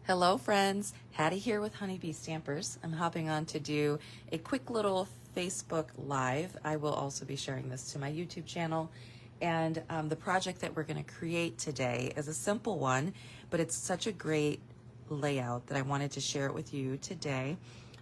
Hello friends, Hattie here with Honeybee Stampers. I'm hopping on to do a quick little Facebook Live. I will also be sharing this to my YouTube channel. And the project that we're going to create today is a simple one, but it's such a great layout that I wanted to share it with you today.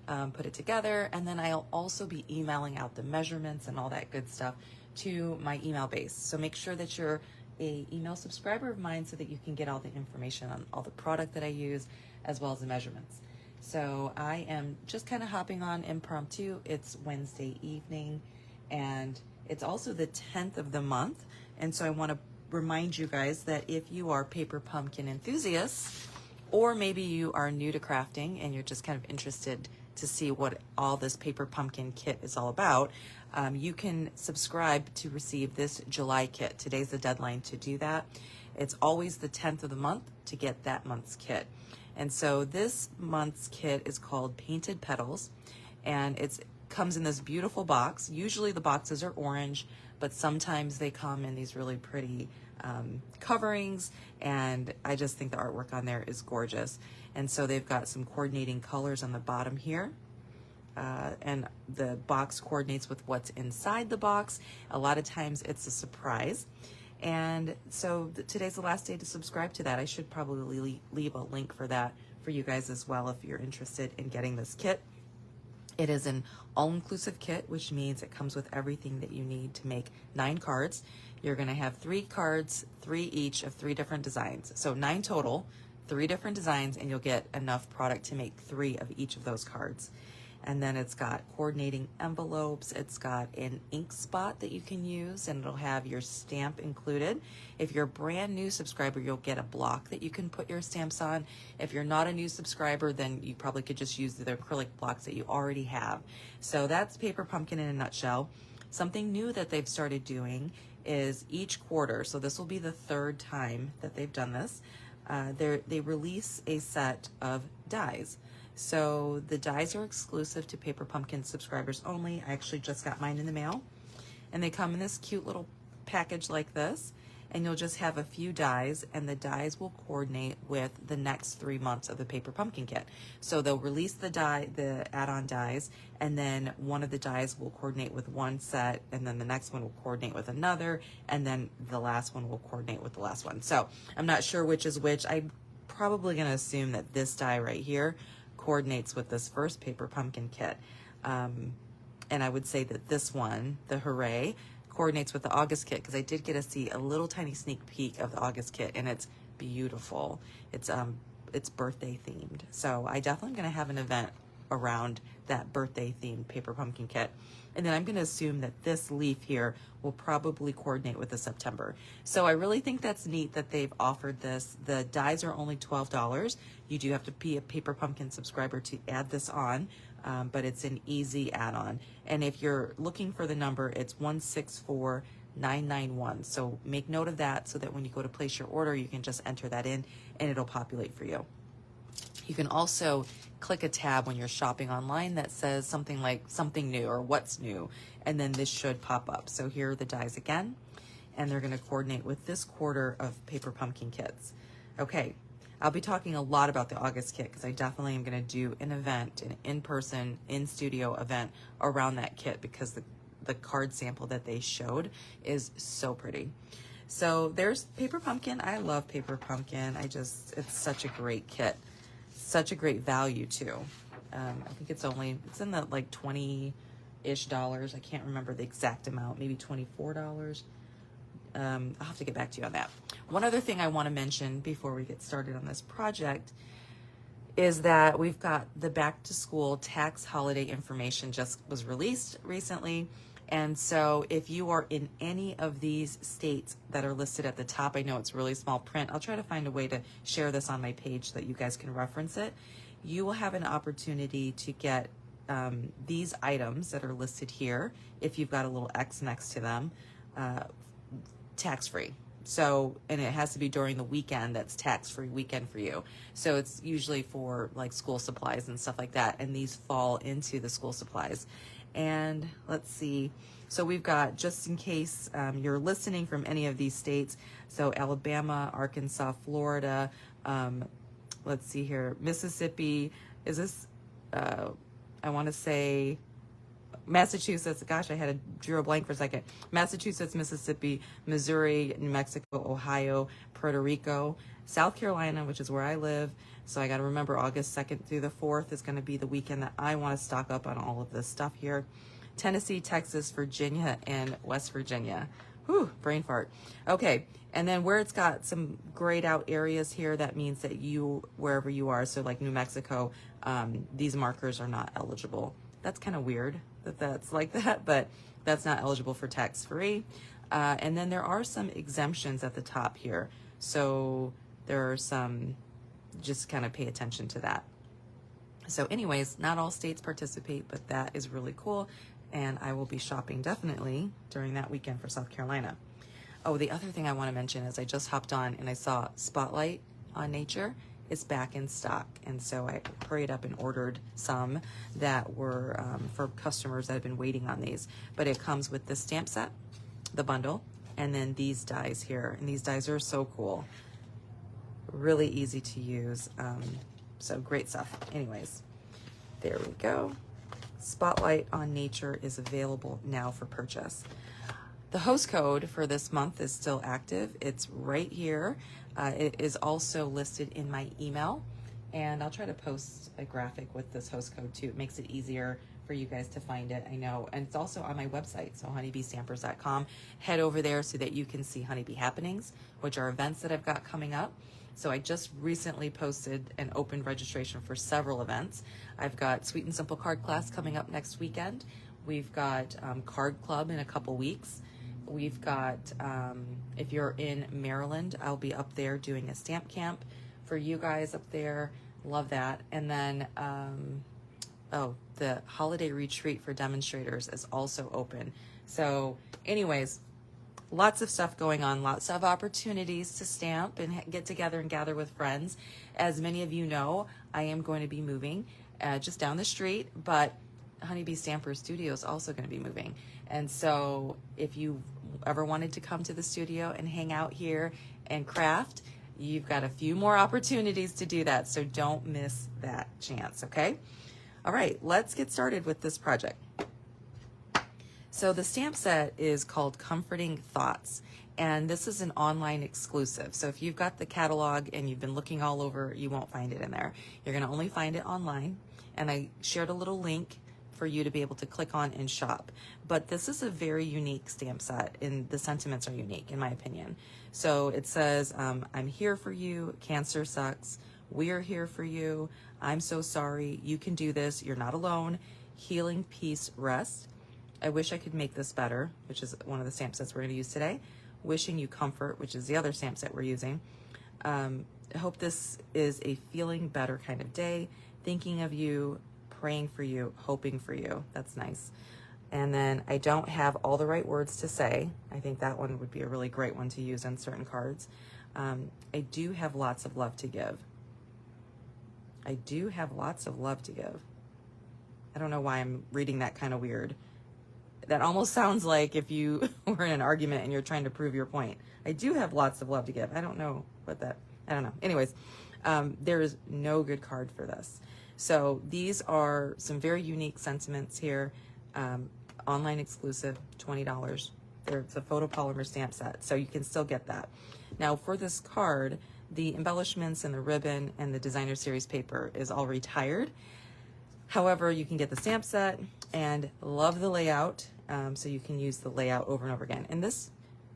Put it together, and then I'll also be emailing out the measurements and all that good stuff to my email base. So make sure that you're a email subscriber of mine so that you can get all the information on all the product that I use as well as the measurements. So I am just kind of hopping on impromptu. It's Wednesday evening and it's also the 10th of the month. And so I want to remind you guys that if you are paper pumpkin enthusiasts, or maybe you are new to crafting and you're just kind of interested to see what all this paper pumpkin kit is all about, you can subscribe to receive this July kit. Today's the deadline to do that. It's always the 10th of the month to get that month's kit. And so this month's kit is called Painted Petals, and it comes in this beautiful box. Usually the boxes are orange, but sometimes they come in these really pretty coverings, and I just think the artwork on there is gorgeous. And so they've got some coordinating colors on the bottom here. And the box coordinates with what's inside the box. A lot of times it's a surprise. And so today's the last day to subscribe to that. I should probably leave a link for that for you guys as well if you're interested in getting this kit. It is an all-inclusive kit, which means it comes with everything that you need to make 9 cards. You're going to have 3 cards, 3 each of 3 different designs. So 9 total, 3 different designs, and you'll get enough product to make 3 of each of those cards. And then it's got coordinating envelopes. It's got an ink spot that you can use, and it'll have your stamp included. If you're a brand new subscriber, you'll get a block that you can put your stamps on. If you're not a new subscriber, then you probably could just use the acrylic blocks that you already have. So that's Paper Pumpkin in a nutshell. Something new that they've started doing is each quarter, so this will be the 3rd time that they've done this, they release a set of dies. So the dies are exclusive to Paper Pumpkin subscribers only. I actually just got mine in the mail, and they come in this cute little package like this, and you'll just have a few dies, and the dies will coordinate with the next 3 months of the Paper Pumpkin kit. So they'll release the die, the add-on dies, and then one of the dies will coordinate with one set, and then the next one will coordinate with another, and then the last one will coordinate with the last one. So I'm not sure which is which. I'm probably going to assume that this die right here coordinates with this first Paper Pumpkin kit. And I would say that this one, the Hooray, coordinates with the August kit, because I did get to see a little tiny sneak peek of the August kit, and it's beautiful. It's birthday themed. So I definitely am going to have an event around that birthday themed Paper Pumpkin kit. And then I'm going to assume that this leaf here will probably coordinate with the September. So I really think that's neat that they've offered this. The dies are only $12. You do have to be a Paper Pumpkin subscriber to add this on, but it's an easy add-on. And if you're looking for the number, it's 164991. So make note of that so that when you go to place your order, you can just enter that in and it'll populate for you. You can also click a tab when you're shopping online that says something like something new or what's new, and then this should pop up. So here are the dies again, and they're going to coordinate with this quarter of Paper Pumpkin kits. Okay, I'll be talking a lot about the August kit because I definitely am going to do an event, an in-person, in-studio event around that kit, because the card sample that they showed is so pretty. So there's Paper Pumpkin. I love Paper Pumpkin. It's such a great kit. Such a great value too. I think it's in the like $20-ish. I can't remember the exact amount, maybe $24. I'll have to get back to you on that. One other thing I want to mention before we get started on this project is that we've got the back to school tax holiday information just was released recently. And so if you are in any of these states that are listed at the top, I know it's really small print. I'll try to find a way to share this on my page so that you guys can reference it. You will have an opportunity to get these items that are listed here, if you've got a little X next to them, tax-free. So, and it has to be during the weekend that's tax-free weekend for you. So it's usually for like school supplies and stuff like that. And these fall into the school supplies. And let's see. So we've got, just in case you're listening from any of these states, so Alabama, Arkansas, Florida, let's see here, Mississippi, is this, I want to say Massachusetts, gosh, drew a blank for a second. Massachusetts, Mississippi, Missouri, New Mexico, Ohio, Puerto Rico, South Carolina, which is where I live. So I got to remember August 2nd through the 4th is going to be the weekend that I want to stock up on all of this stuff here. Tennessee, Texas, Virginia, and West Virginia. Whew, brain fart. Okay, and then where it's got some grayed out areas here, that means that you, wherever you are, so like New Mexico, these markers are not eligible. That's kind of weird that that's like that, but that's not eligible for tax-free. And then there are some exemptions at the top here. So there are some, just kind of pay attention to that. So anyways, not all states participate, but that is really cool. And I will be shopping definitely during that weekend for South Carolina. Oh, the other thing I want to mention is I just hopped on and I saw Spotlight on Nature is back in stock. And so I hurried up and ordered some that were for customers that have been waiting on these. But it comes with the stamp set, the bundle, and then these dies here. And these dies are so cool. Really easy to use. So great stuff. Anyways, there we go. Spotlight on Nature is available now for purchase. The host code for this month is still active. It's right here. It is also listed in my email, and I'll try to post a graphic with this host code too. It makes it easier for you guys to find it, I know. And it's also on my website, so honeybeestampers.com. Head over there so that you can see Honeybee Happenings, which are events that I've got coming up. So I just recently posted and opened registration for several events. I've got Sweet and Simple Card Class coming up next weekend. We've got Card Club in a couple weeks. We've got, if you're in Maryland, I'll be up there doing a stamp camp for you guys up there. Love that. And then, the holiday retreat for demonstrators is also open. So anyways, lots of stuff going on, lots of opportunities to stamp and get together and gather with friends. As many of you know, I am going to be moving just down the street, but Honeybee Stamper Studio is also going to be moving. And so if you ever wanted to come to the studio and hang out here and craft, you've got a few more opportunities to do that. So don't miss that chance, okay? All right, let's get started with this project. So the stamp set is called Comforting Thoughts, and this is an online exclusive. So if you've got the catalog and you've been looking all over, you won't find it in there. You're going to only find it online, and I shared a little link for you to be able to click on and shop. But this is a very unique stamp set, and the sentiments are unique in my opinion. So it says, I'm here for you, cancer sucks, we're here for you, I'm so sorry, you can do this, you're not alone, healing, peace, rest. I wish I could make this better, which is one of the stamp sets we're going to use today. Wishing you comfort, which is the other stamp set we're using. I hope this is a feeling better kind of day. Thinking of you, praying for you, hoping for you. That's nice. And then I don't have all the right words to say. I think that one would be a really great one to use on certain cards. I do have lots of love to give. I do have lots of love to give. I don't know why I'm reading that kind of weird. That almost sounds like if you were in an argument and you're trying to prove your point. I do have lots of love to give. I don't know what that, I don't know. Anyways, there is no good card for this. So these are some very unique sentiments here. Online exclusive, $20. It's a photopolymer stamp set, so you can still get that. Now for this card, the embellishments and the ribbon and the designer series paper is all retired. However, you can get the stamp set and love the layout, so you can use the layout over and over again. And this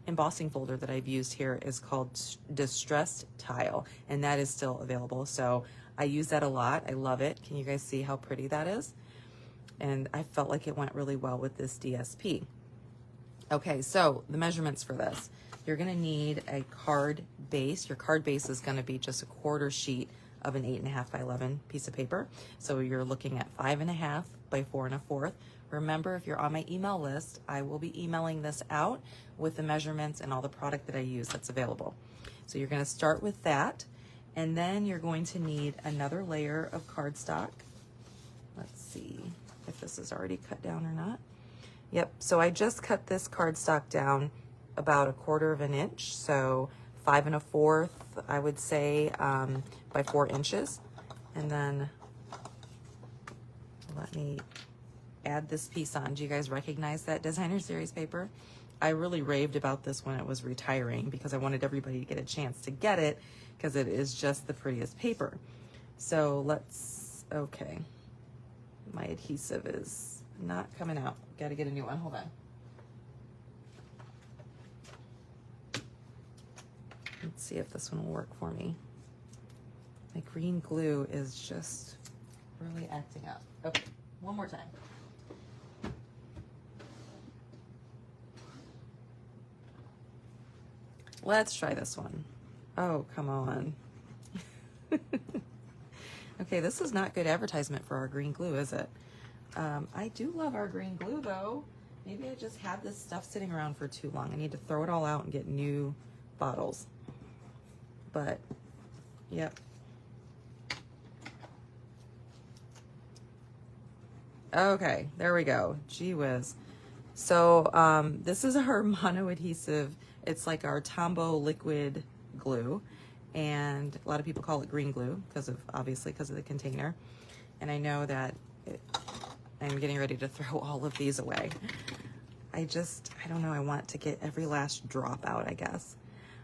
embossing folder that I've used here is called Distressed Tile, and that is still available. So I use that a lot. I love it. Can you guys see how pretty that is? And I felt like it went really well with this DSP. Okay, so the measurements for this. You're gonna need a card base. Your card base is gonna be just a quarter sheet of an 8.5 by 11 piece of paper. So you're looking at 5.5 by 4 1/4. Remember, if you're on my email list, I will be emailing this out with the measurements and all the product that I use that's available. So you're gonna start with that, and then you're going to need another layer of cardstock. Let's see if this is already cut down or not. Yep, so I just cut this cardstock down about 1/4 inch, so 5 1/4, I would say, by 4 inches. And then let me add this piece on. Do you guys recognize that Designer Series paper? I really raved about this when it was retiring because I wanted everybody to get a chance to get it because it is just the prettiest paper. So let's, okay. My adhesive is not coming out. Got to get a new one. Hold on. Let's see if this one will work for me. My green glue is just really acting up. Okay, one more time. Let's try this one. Oh, come on. Okay, this is not good advertisement for our green glue, is it? I do love our green glue, though. Maybe I just had this stuff sitting around for too long. I need to throw it all out and get new bottles. But, yep. Okay, there we go. Gee whiz. So this is our mono adhesive. It's like our Tombow liquid glue, and a lot of people call it green glue because of, obviously, because of the container. And I know that I'm getting ready to throw all of these away. I don't know, I want to get every last drop out, I guess.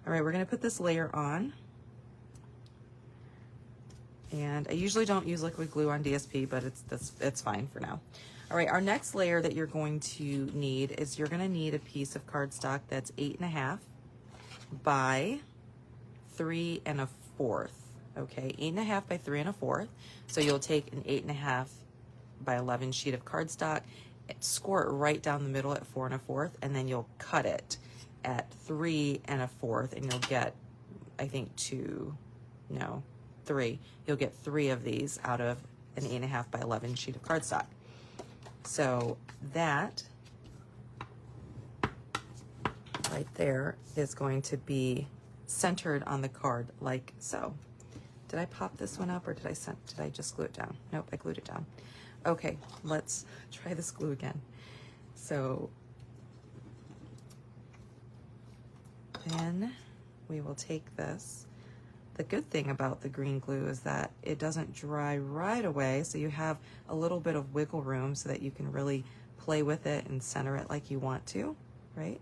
All right, we're gonna put this layer on. And I usually don't use liquid glue on DSP, but it's fine for now. All right, our next layer that you're going to need is you're gonna need a piece of cardstock that's 8 1/2 by 3 1/4. Okay, 8 1/2 by 3 1/4. So you'll take an 8 1/2 by 11 sheet of cardstock, score it right down the middle at 4 1/4, and then you'll cut it at 3 1/4, and you'll get, I think, 3. You'll get 3 of these out of an 8 1/2 by 11 sheet of cardstock. So that right there is going to be centered on the card like so. Did I pop this one up or did I just glue it down? Nope, I glued it down. Okay, let's try this glue again. So then we will take this. The good thing about the green glue is that it doesn't dry right away, so you have a little bit of wiggle room so that you can really play with it and center it like you want to, right?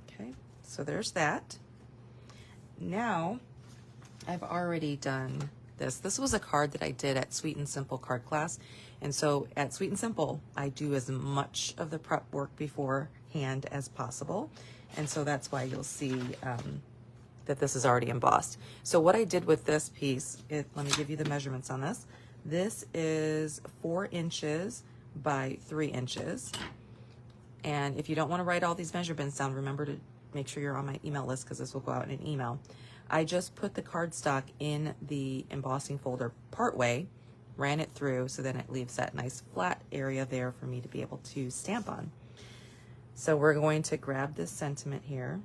Okay, so there's that. Now, I've already done this. This was a card that I did at Sweet and Simple card class, and so at Sweet and Simple, I do as much of the prep work beforehand as possible. And so that's why you'll see that this is already embossed. So what I did with this piece, let me give you the measurements on this. This is 4 inches by 3 inches. And if you don't want to write all these measurements down, remember to make sure you're on my email list because this will go out in an email. I just put the cardstock in the embossing folder partway, ran it through, so then it leaves that nice flat area there for me to be able to stamp on. So we're going to grab this sentiment here.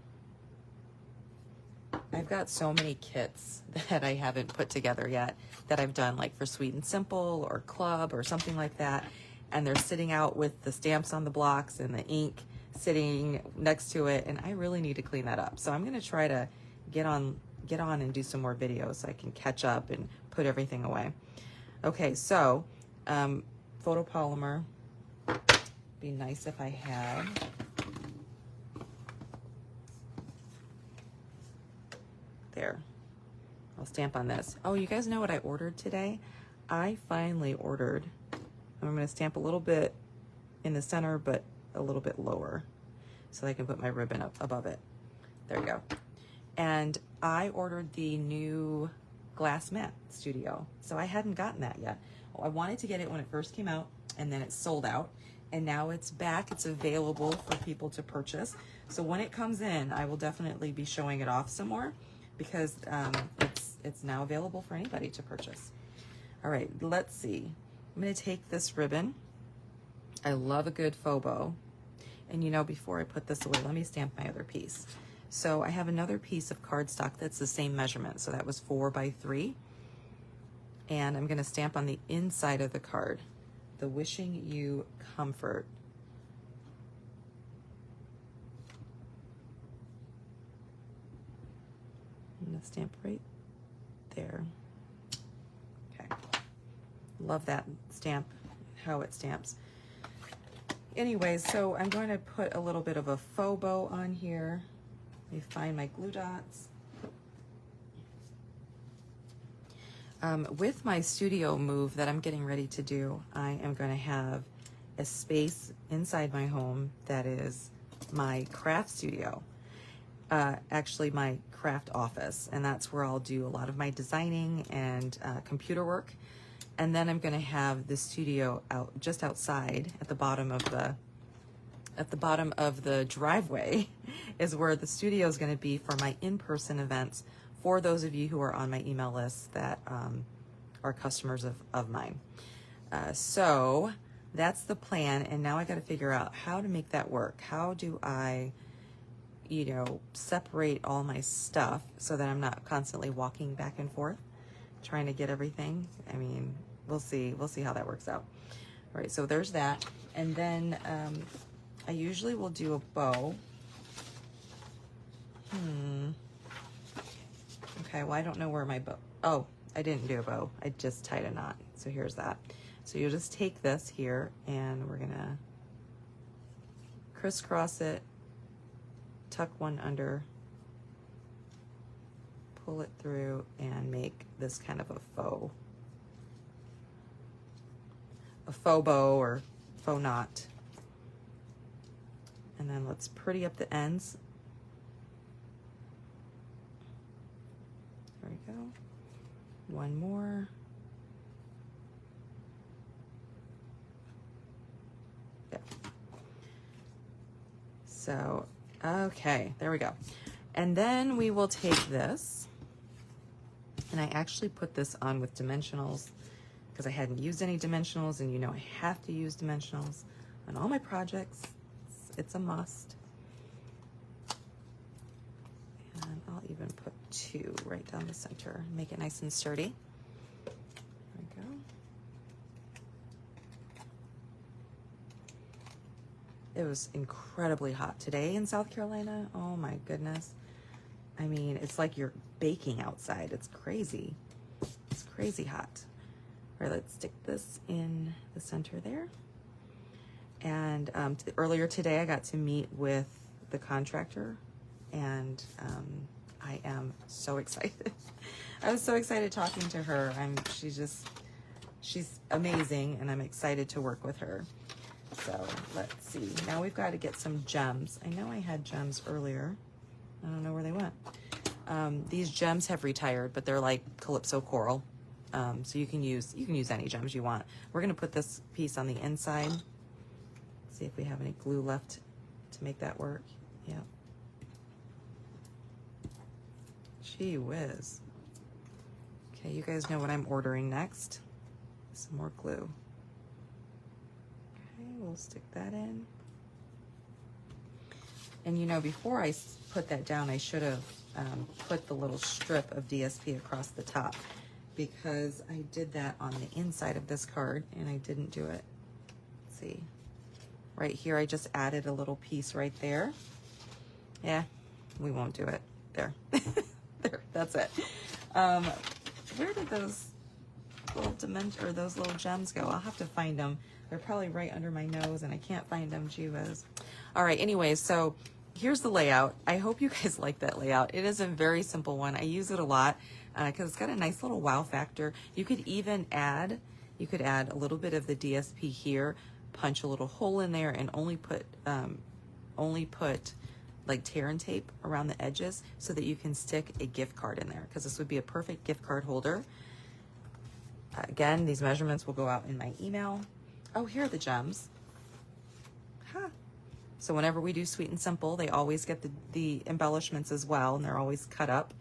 I've got so many kits that I haven't put together yet that I've done, like for Sweet and Simple or Club or something like that. And they're sitting out with the stamps on the blocks and the ink sitting next to it. And I really need to clean that up. So I'm going to try to get on and do some more videos so I can catch up and put everything away. Okay, so photopolymer. Be nice if I had. There. I'll stamp on this. Oh, you guys know what I ordered today? I finally ordered, I'm going to stamp a little bit in the center, but a little bit lower so I can put my ribbon up above it. There you go. And I ordered the new Glass Mat Studio. So I hadn't gotten that yet. I wanted to get it when it first came out, and then it sold out. And now it's back. It's available for people to purchase. So when it comes in, I will definitely be showing it off some more because it's now available for anybody to purchase. All right, let's see. I'm going to take this ribbon. I love a good faux bow. And you know, before I put this away, let me stamp my other piece. So I have another piece of cardstock that's the same measurement. So that was 4 by 3. And I'm going to stamp on the inside of the card, the Wishing You Comfort. gonna stamp right there. Okay. Love that stamp, how it stamps. Anyways, so I'm going to put a little bit of a faux bow on here. Let me find my glue dots. With my studio move that I'm getting ready to do, I am going to have a space inside my home that is my craft studio. Actually, my craft office, and that's where I'll do a lot of my designing and computer work. And then I'm going to have the studio out just outside at the bottom of the driveway is where the studio is going to be for my in-person events for those of you who are on my email list that are customers of mine. So that's the plan, and now I got to figure out how to make that work. How do I, separate all my stuff so that I'm not constantly walking back and forth trying to get everything? I mean, we'll see how that works out. All right, so there's that. And then I usually will do a bow. Okay, well, I don't know where my bow, oh, I didn't do a bow. I just tied a knot. So here's that. So you'll just take this here and we're gonna crisscross it, tuck one under, pull it through, and make this kind of a faux bow or faux knot. And then let's pretty up the ends. There we go. One more. Yeah. So, okay, there we go. And then we will take this, and I actually put this on with dimensionals because I hadn't used any dimensionals, and I have to use dimensionals on all my projects. It's a must. And I'll even put 2 right down the center, make it nice and sturdy. There we go. It was incredibly hot today in South Carolina. Oh my goodness. I mean, it's like you're baking outside. It's crazy. It's crazy hot. All right, let's stick this in the center there. And earlier today, I got to meet with the contractor, and I am so excited. I was so excited talking to her. She's amazing, and I'm excited to work with her. So let's see. Now we've got to get some gems. I know I had gems earlier. I don't know where they went. These gems have retired, but they're like Calypso coral. So you can use any gems you want. We're gonna put this piece on the inside. See if we have any glue left to make that work. Yep. Gee whiz. Okay, you guys know what I'm ordering next. Some more glue. Okay, we'll stick that in. And before I put that down, I should have put the little strip of DSP across the top, because I did that on the inside of this card and I didn't do it. Let's see. Right here, I just added a little piece right there. Yeah, we won't do it. There. There, that's it. Where did those little gems go? I'll have to find them. They're probably right under my nose and I can't find them. Gee whiz. All right, anyways, so here's the layout. I hope you guys like that layout. It is a very simple one. I use it a lot because it's got a nice little wow factor. You could add a little bit of the DSP here, punch a little hole in there, and only put like tear and tape around the edges so that you can stick a gift card in there, because this would be a perfect gift card holder. Again, these measurements will go out in my email. Oh, here are the gems. Huh. So whenever we do Sweet and Simple, they always get the embellishments as well, and they're always cut up.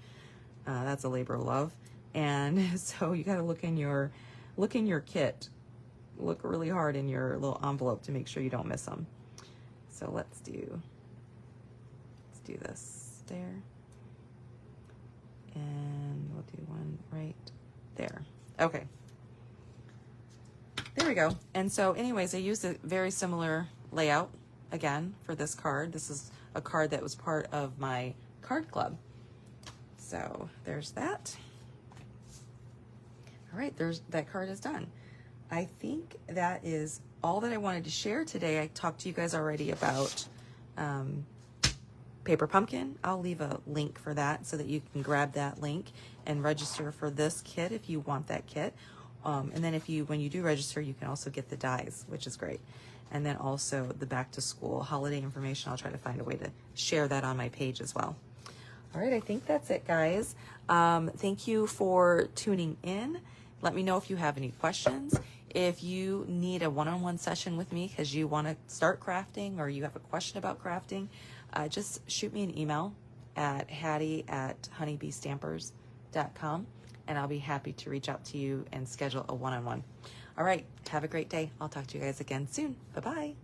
That's a labor of love. And so you got to look in your kit. Look really hard in your little envelope to make sure you don't miss them. So let's do this there. And we'll do one right there. Okay. There we go. And so anyways, I used a very similar layout again for this card. This is a card that was part of my card club. So there's that. All right, that card is done. I think that is all that I wanted to share today. I talked to you guys already about Paper Pumpkin. I'll leave a link for that so that you can grab that link and register for this kit if you want that kit. And then when you do register, you can also get the dies, which is great. And then also the back to school holiday information. I'll try to find a way to share that on my page as well. All right, I think that's it, guys. Thank you for tuning in. Let me know if you have any questions. If you need a one-on-one session with me because you want to start crafting or you have a question about crafting, just shoot me an email at hattie@honeybeestampers.com, and I'll be happy to reach out to you and schedule a one-on-one. All right, have a great day. I'll talk to you guys again soon. Bye-bye.